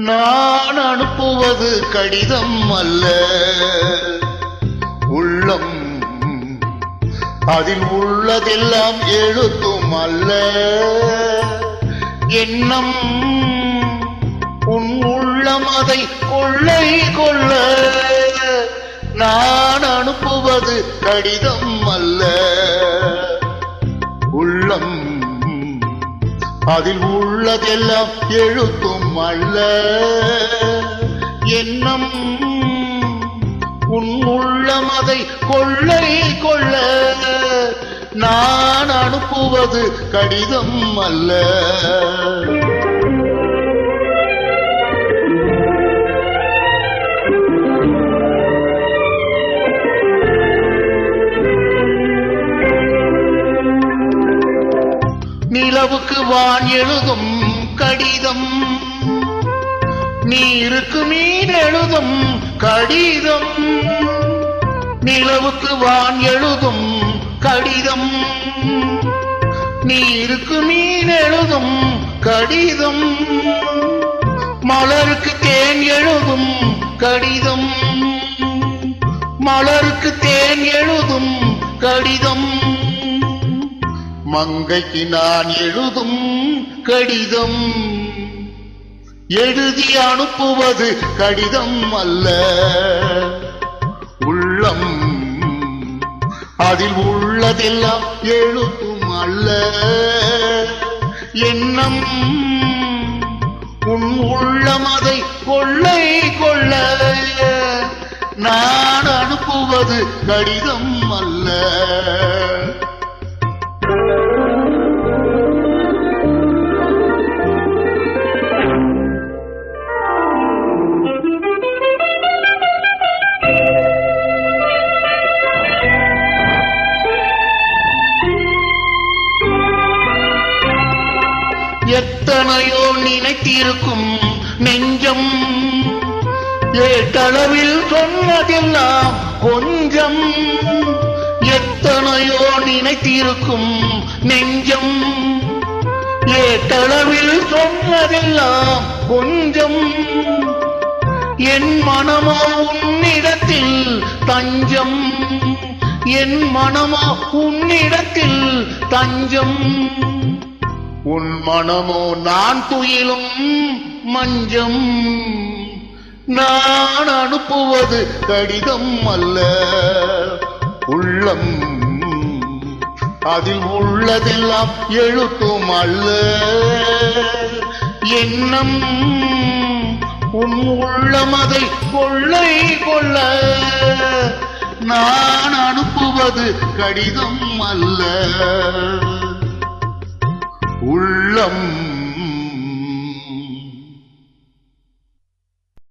நான் அனுப்புவது கடிதம் அல்ல, உள்ளம். அதில் உள்ளதெல்லாம் எழுத்தும் அல்ல, எண்ணம். உன் உள்ளம் அதை கொள்ளை கொள்ள. நான் அனுப்புவது கடிதம் அல்ல, உள்ளம். அதில் உள்ளதெல்லாம் எழுத்தும் அல்ல, எண்ணம். உன் உள்ளம் அதை கொள்ளை கொள்ள. நான் அனுப்புவது கடிதம் அல்ல. நிலவுக்கு வான் எழுதும் கடிதம், நீருக்கு மீன் எழுதும் கடிதம். நிலவுக்கு வான் எழுதும் கடிதம், நீருக்கு மீன் எழுதும் கடிதம். மலருக்கு தேன் எழுதும் கடிதம், மலருக்கு தேன் எழுதும் கடிதம். மங்கைக்கு நான் எழுதும் கடிதம், எழுதி அனுப்புவது கடிதம் அல்ல, உள்ளம். அதில் உள்ளதெல்லாம் எழுத்தும் அல்ல, எண்ணம். உன் உள்ளம் அதை கொள்ளை கொள்ள. நான் அனுப்புவது கடிதம் அல்ல. எத்தனையோ நினைத்திருக்கும் நெஞ்சம், ஏட்டளவில் சொன்னதெல்லாம் கொஞ்சம். எத்தனையோ நினைத்திருக்கும் நெஞ்சம், ஏட்டளவில் சொன்னதெல்லாம் கொஞ்சம். என் மனமோ உன்னிடத்தில் தஞ்சம், என் மனமோ உன்னிடத்தில் தஞ்சம். உன் மனமோ நான் துயிலும் மஞ்சம். நான் அனுப்புவது கடிதம் அல்ல, உள்ளம். அதில் உள்ளதெல்லாம் எழுத்தும் அல்ல, எண்ணம். உன் உள்ளம் அதை கொள்ளை கொள்ள. நான் அனுப்புவது கடிதம் அல்ல, உள்ளம்.